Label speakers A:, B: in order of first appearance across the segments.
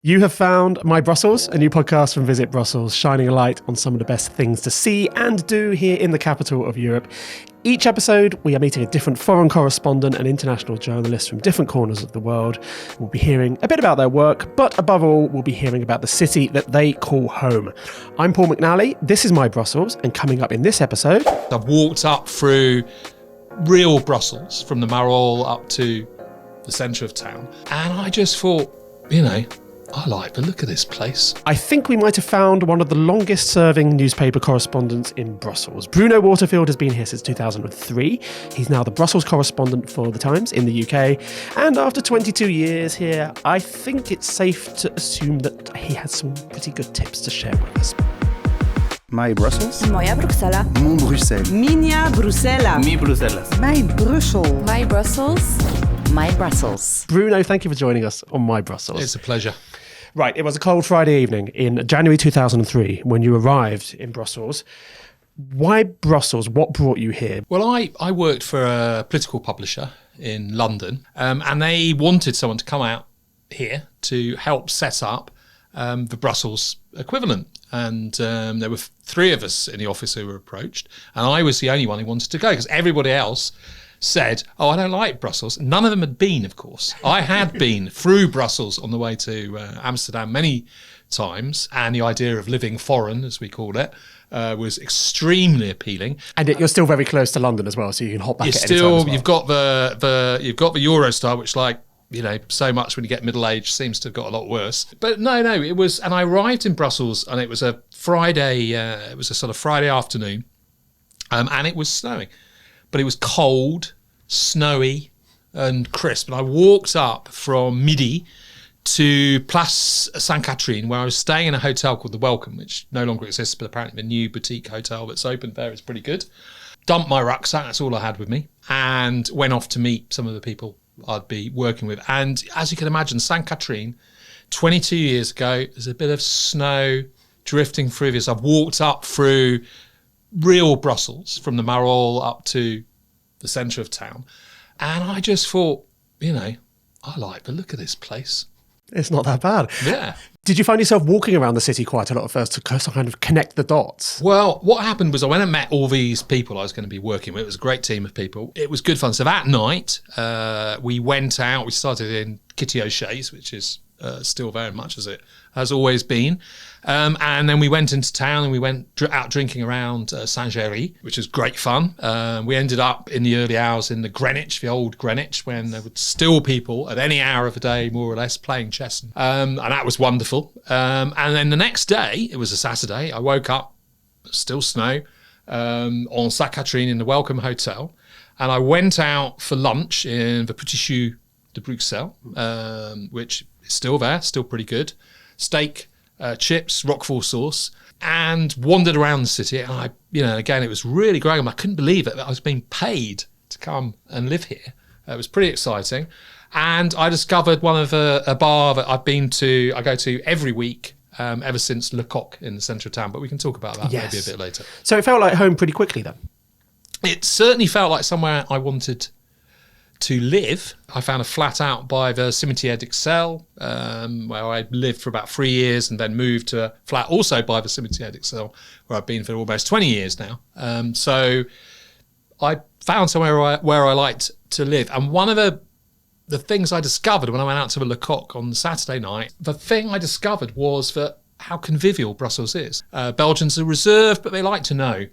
A: You have found My Brussels, a new podcast from Visit Brussels, shining a light on some of the best things to see and do here in the capital of Europe. Each episode, we are meeting a different foreign correspondent and international journalist from different corners of the world. We'll be hearing a bit about their work, but above all, we'll be hearing about the city that they call home. I'm Paul McNally, this is My Brussels, and coming up in this episode...
B: I've walked up through real Brussels, from the Marolles up to the centre of town, and I just thought, I like the look of this place.
A: I think we might have found one of the longest serving newspaper correspondents in Brussels. Bruno Waterfield has been here since 2003. He's now the Brussels correspondent for The Times in the UK. And after 22 years here, I think it's safe to assume that he has some pretty good tips to share with us.
C: My Brussels.
D: Moja Bruxella.
C: Mon Bruxelles.
D: Minha Bruxella.
C: Mi Bruxelles.
D: My Brussels.
E: My Brussels.
D: My Brussels.
A: Bruno, thank you for joining us on My Brussels.
B: It's a pleasure.
A: Right, it was a cold Friday evening in January 2003 when you arrived in Brussels. Why Brussels? What brought you here?
B: Well, I worked for a political publisher in London, and they wanted someone to come out here to help set up the Brussels equivalent. And there were three of us in the office who were approached, and I was the only one who wanted to go because everybody else said, I don't like Brussels. None of them had been, of course. I had been through Brussels on the way to Amsterdam many times, and the idea of living foreign, as we called it, was extremely appealing.
A: And yet you're still very close to London as well, so you can hop back at any time as well.
B: You've got the Eurostar, which so much when you get middle age seems to have got a lot worse. But no, it was, and I arrived in Brussels, and it was a Friday, it was a sort of Friday afternoon, and it was snowing. But it was cold, snowy, and crisp. And I walked up from Midi to Place Sainte-Catherine, where I was staying in a hotel called The Welcome, which no longer exists, but apparently the new boutique hotel that's opened there is pretty good. Dumped my rucksack, that's all I had with me, and went off to meet some of the people I'd be working with. And as you can imagine, Sainte-Catherine, 22 years ago, there's a bit of snow drifting through this. I've walked up through real Brussels, from the Marolles up to the centre of town. And I just thought, I like the look of this place.
A: It's not that bad.
B: Yeah.
A: Did you find yourself walking around the city quite a lot at first to kind of connect the dots?
B: Well, what happened was I went and met all these people I was going to be working with. It was a great team of people. It was good fun. So that night, we went out. We started in Ixelles, which is still very much as it has always been. And then we went into town and we went out drinking around Saint-Géry, which was great fun. We ended up in the early hours in the old Greenwich, when there were still people at any hour of the day, more or less, playing chess. And that was wonderful. And then the next day, it was a Saturday, I woke up, still snow, on Sainte-Catherine in the Welcome Hotel. And I went out for lunch in the Petit Choux de Bruxelles, which is still there, still pretty good. Steak, chips, Roquefort sauce, and wandered around the city. And again, it was really great. I couldn't believe it that I was being paid to come and live here. It was pretty exciting. And I discovered one of a bar that I go to every week, ever since Le Coq in the centre of town. But we can talk about that maybe a bit later.
A: So it felt like home pretty quickly then?
B: It certainly felt like somewhere I wanted to live. I found a flat out by the Cimetière d'Ixelles, where I lived for about 3 years, and then moved to a flat also by the Cimetière d'Ixelles, where I've been for almost 20 years now. So I found somewhere where I liked to live. And one of the things I discovered when I went out to the Le Coq on Saturday night, the thing I discovered was that how convivial Brussels is. Belgians are reserved, but they like to know.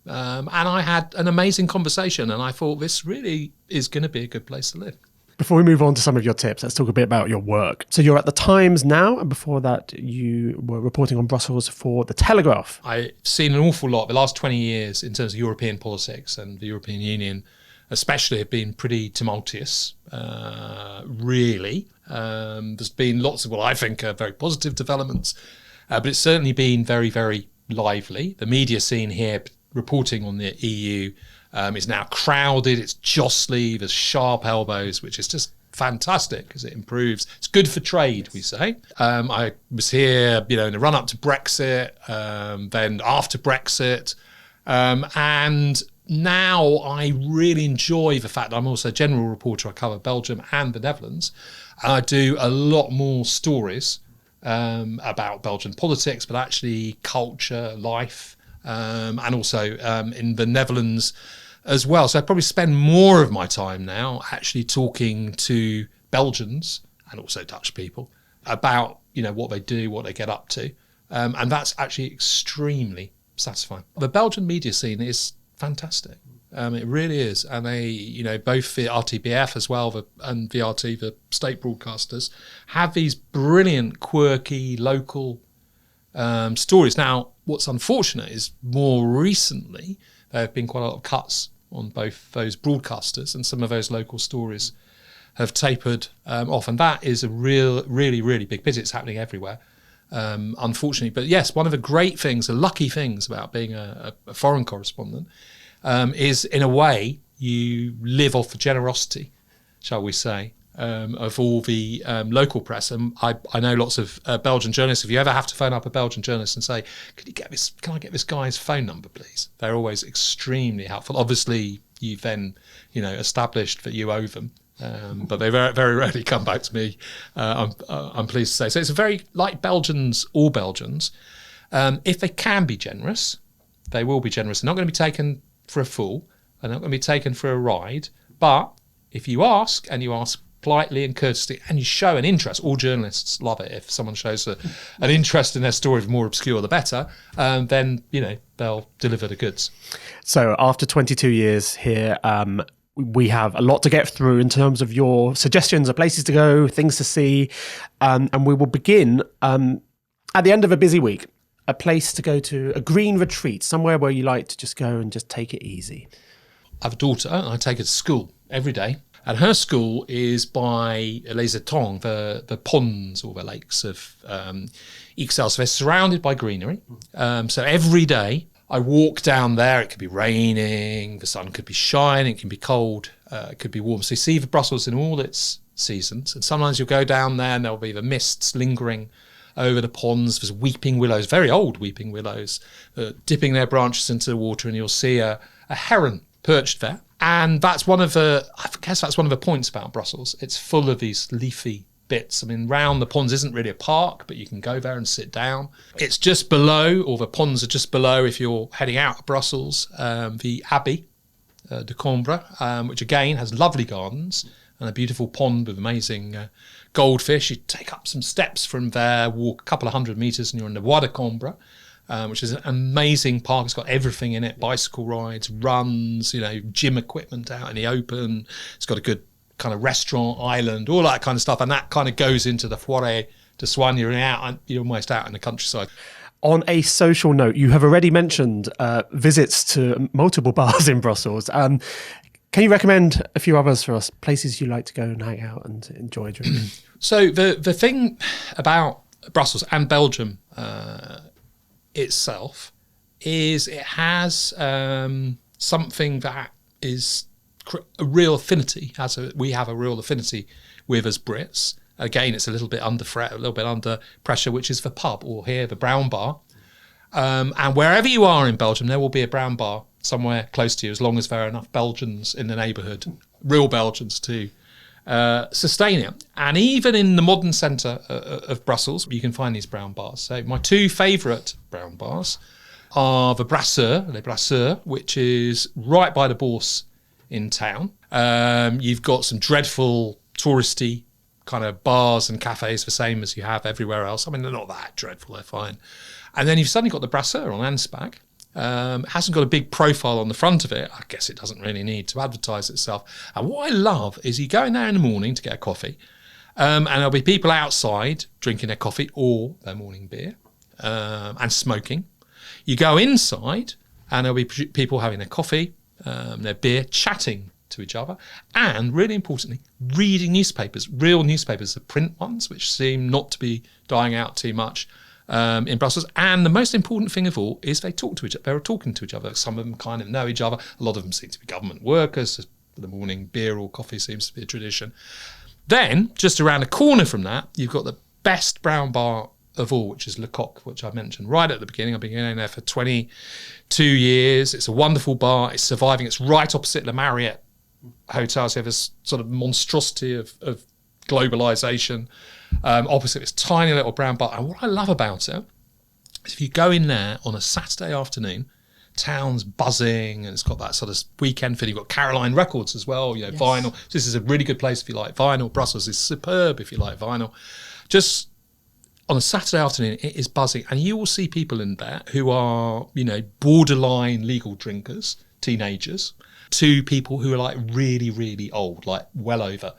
B: And I had an amazing conversation, and I thought this really is going to be a good place to live.
A: Before we move on to some of your tips, let's talk a bit about your work. So you're at The Times now, and before that you were reporting on Brussels for The Telegraph.
B: I've seen an awful lot the last 20 years in terms of European politics, and the European Union especially have been pretty tumultuous, really. There's been lots of what I think are very positive developments, but it's certainly been very, very lively. The media scene here reporting on the EU is now crowded, it's jostly, there's sharp elbows, which is just fantastic because it improves. It's good for trade, we say. I was here, in the run-up to Brexit, then after Brexit, and now I really enjoy the fact that I'm also a general reporter. I cover Belgium and the Netherlands, and I do a lot more stories about Belgian politics, but actually culture, life, and also in the Netherlands as well. So I probably spend more of my time now actually talking to Belgians and also Dutch people about, what they do, what they get up to. And that's actually extremely satisfying. The Belgian media scene is fantastic. It really is. And they, both the RTBF as well and VRT, the state broadcasters, have these brilliant, quirky, local stories. Now, what's unfortunate is more recently, there have been quite a lot of cuts on both those broadcasters, and some of those local stories have tapered off. And that is a really, really big pity. It's happening everywhere, unfortunately. But yes, one of the great things, the lucky things about being a foreign correspondent is, in a way, you live off the generosity, shall we say, of all the local press. And I know lots of Belgian journalists. If you ever have to phone up a Belgian journalist and say, can I get this guy's phone number, please? They're always extremely helpful. Obviously, you've then, established that you owe them. But they very, very rarely come back to me, I'm pleased to say. So it's a very, like Belgians, all Belgians, if they can be generous, they will be generous. They're not going to be taken for a fool. They're not going to be taken for a ride. But if you ask, and you ask politely and courteously, and you show an interest, all journalists love it. If someone shows an interest in their story, the more obscure, the better, then, they'll deliver the goods.
A: So after 22 years here, we have a lot to get through in terms of your suggestions of places to go, things to see. And we will begin at the end of a busy week, a place to go to, a green retreat, somewhere where you like to just go and just take it easy.
B: I have a daughter, and I take her to school every day. And her school is by les étangs, the ponds or the lakes of Ixelles. So they're surrounded by greenery. So every day I walk down there. It could be raining, the sun could be shining, it can be cold, it could be warm. So you see the Brussels in all its seasons. And sometimes you'll go down there and there'll be the mists lingering over the ponds. There's weeping willows, very old weeping willows, dipping their branches into the water, and you'll see a heron perched there. And that's one of the points about Brussels. It's full of these leafy bits. I mean, round the ponds isn't really a park, but you can go there and sit down. It's just below, or the ponds are just below, if you're heading out of Brussels, the Abbey de Cambre, which again has lovely gardens and a beautiful pond with amazing goldfish. You take up some steps from there, walk a couple of 100 metres, and you're in the Bois de Cambre, which is an amazing park. It's got everything in it: bicycle rides, runs, gym equipment out in the open. It's got a good kind of restaurant, island, all that kind of stuff. And that kind of goes into the Forêt de Soignes. You're almost out in the countryside.
A: On a social note, you have already mentioned visits to multiple bars in Brussels. Can you recommend a few others for us, places you like to go and hang out and enjoy drinking?
B: So the thing about Brussels and Belgium itself is it has something that is a real affinity. We have a real affinity with as Brits. Again, it's a little bit under pressure, which is the pub, or here the brown bar. And wherever you are in Belgium, there will be a brown bar somewhere close to you, as long as there are enough Belgians in the neighbourhood, real Belgians, to sustain it. And even in the modern centre of Brussels, you can find these brown bars. So my two favourite brown bars are the Brasseurs, which is right by the Bois in town. You've got some dreadful touristy kind of bars and cafes, the same as you have everywhere else. I mean, they're not that dreadful, they're fine. And then you've suddenly got the Brasseurs on Anspach. It hasn't got a big profile on the front of it. I guess it doesn't really need to advertise itself. And what I love is you go in there in the morning to get a coffee, and there'll be people outside drinking their coffee or their morning beer, and smoking. You go inside and there'll be people having their coffee, their beer, chatting to each other, and really importantly, reading newspapers, real newspapers, the print ones, which seem not to be dying out too much in Brussels. And the most important thing of all is they talk to each other. They're talking to each other. Some of them kind of know each other. A lot of them seem to be government workers. The morning beer or coffee seems to be a tradition. Then, just around the corner from that, you've got the best brown bar of all, which is Le Coq, which I mentioned right at the beginning. I've been going there for 22 years. It's a wonderful bar. It's surviving. It's right opposite the Marriott Hotel. So you have this sort of monstrosity of globalisation. opposite this tiny little brown bar. And what I love about it is if you go in there on a Saturday afternoon, town's buzzing, and it's got that sort of weekend feel. You've got Caroline Records as well, vinyl. So this is a really good place if you like vinyl. Brussels is superb if you like vinyl. Just on a Saturday afternoon, it is buzzing, and you will see people in there who are, borderline legal drinkers, teenagers, to people who are like really, really old, like well over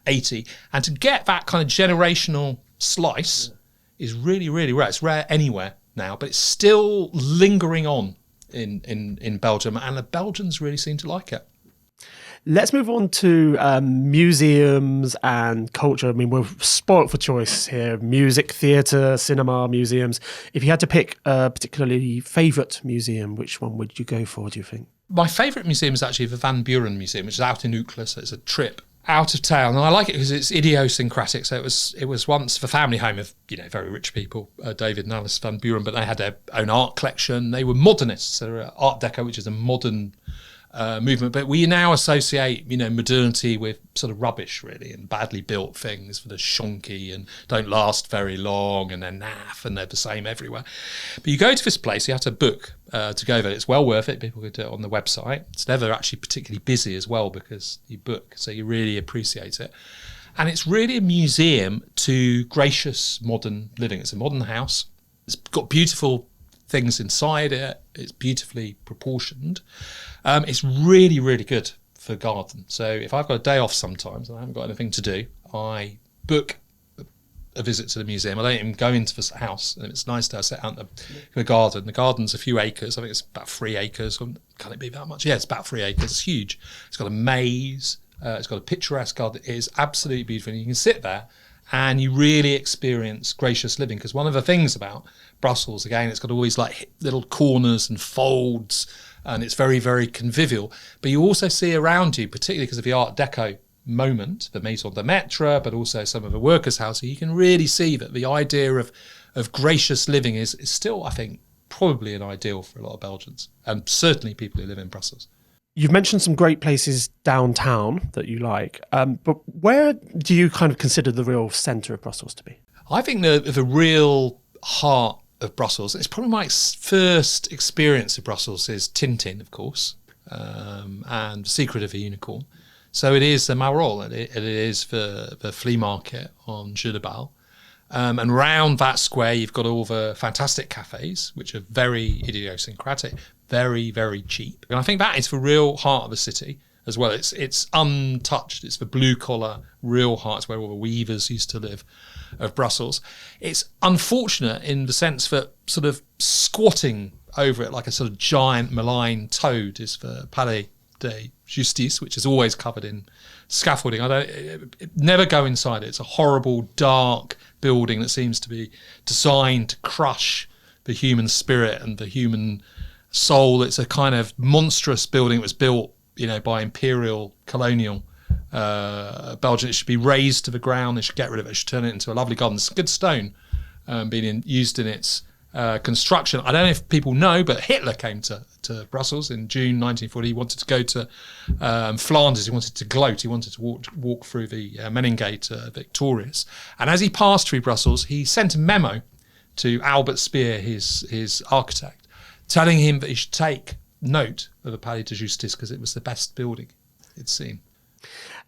B: 80. And to get that kind of generational slice is really, really rare. It's rare anywhere now, but it's still lingering on in Belgium, and the Belgians really seem to like it.
A: Let's move on to museums and culture. I mean, we're spoilt for choice here. Music, theatre, cinema, museums. If you had to pick a particularly favourite museum, which one would you go for, do you think?
B: My favourite museum is actually the Van Buuren Museum, which is out in Ixelles. So it's a trip out of town, and I like it because it's idiosyncratic. So it was once the family home of very rich people, David and Alice Van Buuren, but they had their own art collection. They were modernists, so they're Art Deco, which is a modern movement, but we now associate modernity with sort of rubbish, really, and badly built things that are shonky and don't last very long, and they're naff and they're the same everywhere. But you go to this place, you have to book to go there. It's well worth it. People could do it on the website. It's never actually particularly busy as well because you book, so you really appreciate it. And it's really a museum to gracious modern living. It's a modern house. It's got beautiful things inside it. It's beautifully proportioned. It's really, really good for garden. So if I've got a day off sometimes and I haven't got anything to do, I book a visit to the museum. I don't even go into the house, and it's nice to sit out in the garden. The garden's a few acres. I think it's about 3 acres. Can it be that much? Yeah, it's about 3 acres. It's huge. It's got a maze. It's got a picturesque garden. It is absolutely beautiful. And you can sit there and you really experience gracious living, because one of the things about Brussels, again, it's got all these like little corners and folds, and it's very, very convivial. But you also see around you, particularly because of the Art Deco moment, the Maison de Maître, but also some of the workers' houses, you can really see that the idea of gracious living is still, I think, probably an ideal for a lot of Belgians, and certainly people who live in Brussels.
A: You've mentioned some great places downtown that you like, but where do you kind of consider the real centre of Brussels to be?
B: I think the real heart of Brussels, it's probably my first experience of Brussels, is Tintin, of course, and Secret of a Unicorn. So it is the Marolles, it is the flea market on Jeu de Balle. And round that square, you've got all the fantastic cafés, which are very idiosyncratic, very, very cheap. And I think that is the real heart of the city as well. It's untouched. It's the blue-collar real heart. It's where all the weavers used to live of Brussels. It's unfortunate in the sense that sort of squatting over it like a sort of giant malign toad is the Palais de Justice, which is always covered in scaffolding. Never go inside it. It's a horrible, dark building that seems to be designed to crush the human spirit and the human soul. It's a kind of monstrous building. It was built, by imperial colonial Belgium. It should be razed to the ground. They should get rid of it. They should turn it into a lovely garden. It's good stone being used in its construction. I don't know if people know, but Hitler came to Brussels in June 1940. He wanted to go to Flanders. He wanted to gloat. He wanted to walk through the Meningate victorious. And as he passed through Brussels, he sent a memo to Albert Speer, his architect, telling him that he should take note of the Palais de Justice because it was the best building he'd seen.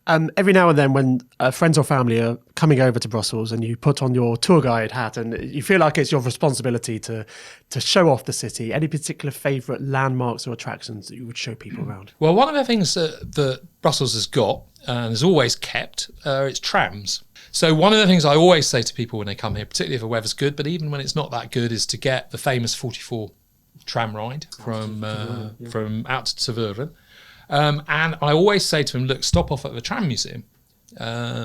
A: Every now and then when friends or family are coming over to Brussels and you put on your tour guide hat and you feel like it's your responsibility to show off the city, any particular favourite landmarks or attractions that you would show people around?
B: Well, one of the things that Brussels has got and has always kept its trams. So one of the things I always say to people when they come here, particularly if the weather's good, but even when it's not that good, is to get the famous 44 tram ride from out to Buuren. And I always say to them, look, stop off at the Tram Museum,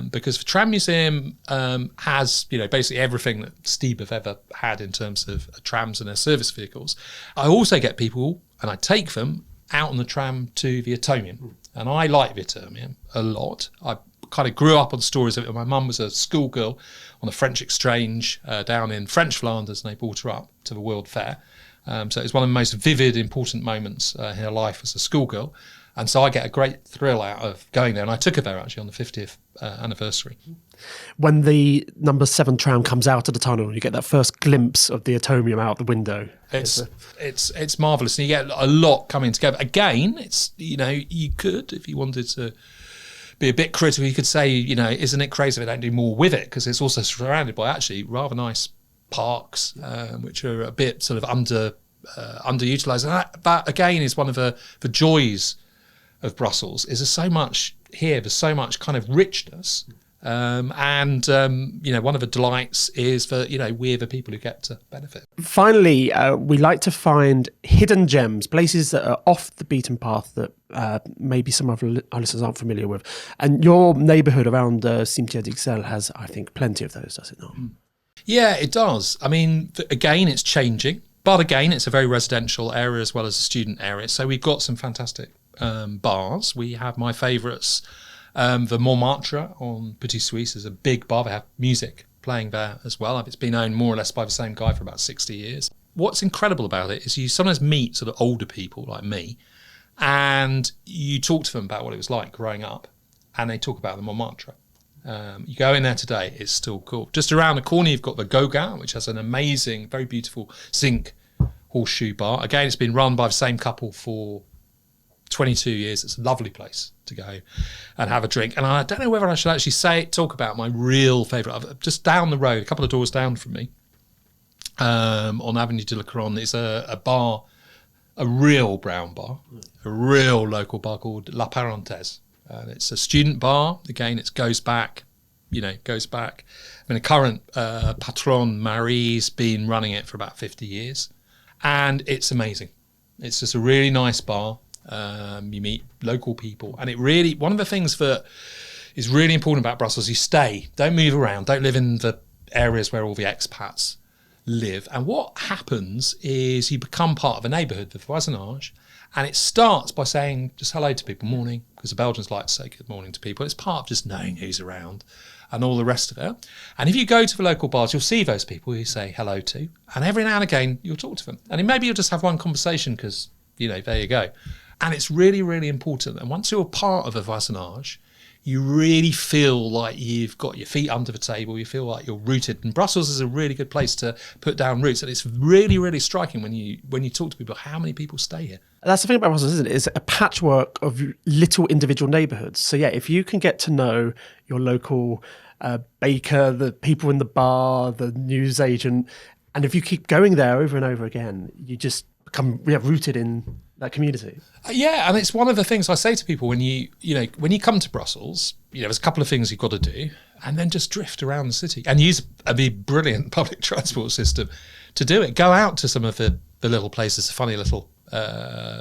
B: because the Tram Museum has, basically everything that Steve have ever had in terms of trams and their service vehicles. I also get people, and I take them out on the tram to the Atomium. And I like the Atomium a lot. I kind of grew up on stories of it. My mum was a schoolgirl on a French exchange down in French Flanders, and they brought her up to the World Fair. So it was one of the most vivid, important moments in her life as a schoolgirl. And so I get a great thrill out of going there. And I took her there actually on the 50th anniversary.
A: When the number 7 tram comes out of the tunnel, and you get that first glimpse of the Atomium out the window.
B: It's marvellous, and you get a lot coming together. Again, it's, you could, if you wanted to be a bit critical, you could say, isn't it crazy if they don't do more with it? Because it's also surrounded by actually rather nice parks, which are a bit sort of underutilised. And that again is one of the joys of Brussels. Is there's so much here. There's so much kind of richness. One of the delights is that, we're the people who get to benefit.
A: Finally, we like to find hidden gems, places that are off the beaten path that maybe some of our listeners aren't familiar with. And your neighbourhood around Cimetière d'Ixelles has, I think, plenty of those, does it not?
B: Yeah, it does. I mean, again, it's changing. But again, it's a very residential area as well as a student area. So we've got some fantastic bars. We have my favourites. The Montmartre on Petit Suisse is a big bar. They have music playing there as well. It's been owned more or less by the same guy for about 60 years. What's incredible about it is you sometimes meet sort of older people like me, and you talk to them about what it was like growing up, and they talk about the Montmartre. You go in there today, it's still cool. Just around the corner, you've got the Gaugain, which has an amazing, very beautiful zinc horseshoe bar. Again, it's been run by the same couple for 22 years. It's a lovely place to go and have a drink. And I don't know whether I should actually talk about my real favourite. Just down the road, a couple of doors down from me, on Avenue de la Couronne, is a bar, a real brown bar, a real local bar called La Parenthèse. It's a student bar. Again, it goes back. I mean, the current patron, Marie's, been running it for about 50 years. And it's amazing. It's just a really nice bar. You meet local people. And one of the things that is really important about Brussels, you stay. Don't move around. Don't live in the areas where all the expats live. And what happens is you become part of a neighbourhood, the voisinage. And it starts by saying just hello to people, morning, because the Belgians like to say good morning to people. It's part of just knowing who's around and all the rest of it. And if you go to the local bars, you'll see those people who you say hello to. And every now and again, you'll talk to them. And maybe you'll just have one conversation because, there you go. And it's really, really important. And once you're part of a voisinage, you really feel like you've got your feet under the table. You feel like you're rooted. And Brussels is a really good place to put down roots. And it's really, really striking when you talk to people how many people stay here.
A: That's the thing about Brussels, isn't it? It's a patchwork of little individual neighbourhoods. So yeah, if you can get to know your local baker, the people in the bar, the newsagent, and if you keep going there over and over again, you just become rooted in that community.
B: Yeah, and it's one of the things I say to people when you come to Brussels, there's a couple of things you've got to do, and then just drift around the city and use the brilliant public transport system to do it. Go out to some of the little places, the funny little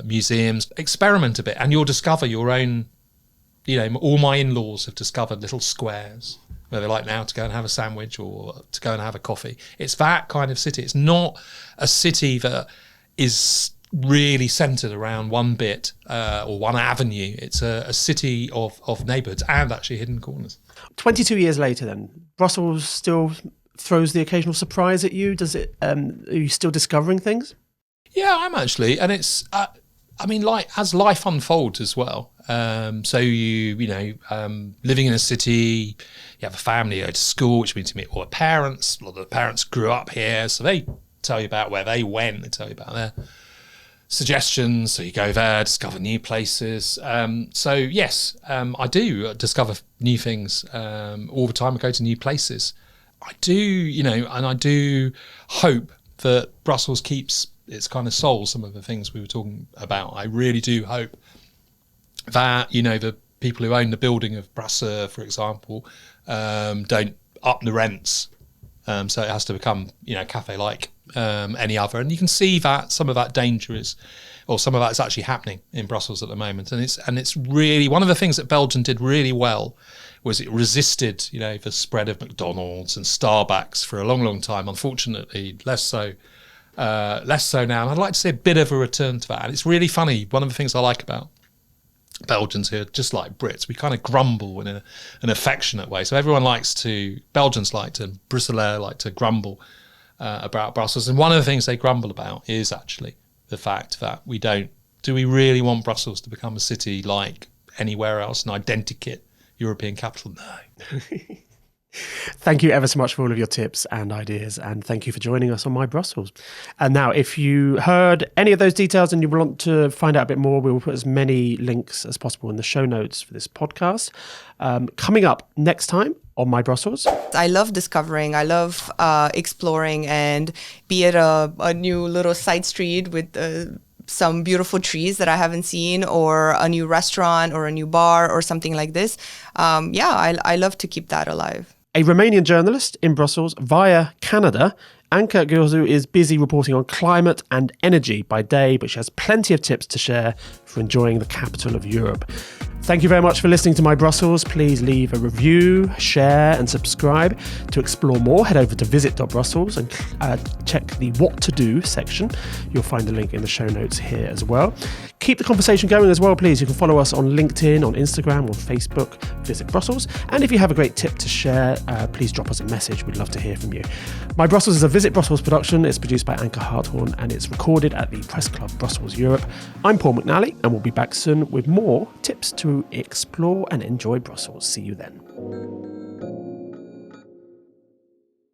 B: museums, experiment a bit, and you'll discover your own. All my in-laws have discovered little squares where they like now to go and have a sandwich or to go and have a coffee. It's that kind of city. It's not a city that is really centred around one bit or one avenue. It's a city of neighbourhoods and actually hidden corners.
A: 22 years later then, Brussels still throws the occasional surprise at you? Does it? Are you still discovering things?
B: Yeah, I'm actually. And it's, as life unfolds as well. So living in a city, you have a family, you go to school, which means you meet all the parents. A lot of the parents grew up here, so they tell you about where they went, they tell you about their suggestions, so you go there, discover new places. Yes, I do discover new things all the time. I go to new places. I do, and I do hope that Brussels keeps its kind of soul, some of the things we were talking about. I really do hope that, the people who own the building of Brasseurs, for example, don't up the rents. So it has to become, cafe-like any other. And you can see that some of that danger is, or some of that is actually happening in Brussels at the moment. And it's really, one of the things that Belgium did really well was it resisted, the spread of McDonald's and Starbucks for a long, long time. Unfortunately, less so now. And I'd like to see a bit of a return to that. And it's really funny. One of the things I like about Belgians here, just like Brits, we kind of grumble in an affectionate way. So Belgians Bruxelles like to grumble about Brussels. And one of the things they grumble about is actually the fact that we don't Do we really want Brussels to become a city like anywhere else, an identikit European capital? No.
A: Thank you ever so much for all of your tips and ideas, and thank you for joining us on My Brussels. And now, if you heard any of those details and you want to find out a bit more, we will put as many links as possible in the show notes for this podcast. Coming up next time on My Brussels.
E: I love discovering, I love exploring, and be it a new little side street with some beautiful trees that I haven't seen, or a new restaurant or a new bar or something like this. I love to keep that alive.
A: A Romanian journalist in Brussels via Canada, Anke is busy reporting on climate and energy by day, but she has plenty of tips to share for enjoying the capital of Europe. Thank you very much for listening to My Brussels. Please leave a review, share and subscribe. To explore more, head over to visit.brussels and check the What to Do section. You'll find the link in the show notes here as well. Keep the conversation going as well, please. You can follow us on LinkedIn, on Instagram, on Facebook, Visit Brussels. And if you have a great tip to share, please drop us a message. We'd love to hear from you. My Brussels is a Visit Brussels production. It's produced by Anke Harthoorn and it's recorded at the Press Club Brussels Europe. I'm Paul McNally and we'll be back soon with more tips to explore and enjoy Brussels. See you then.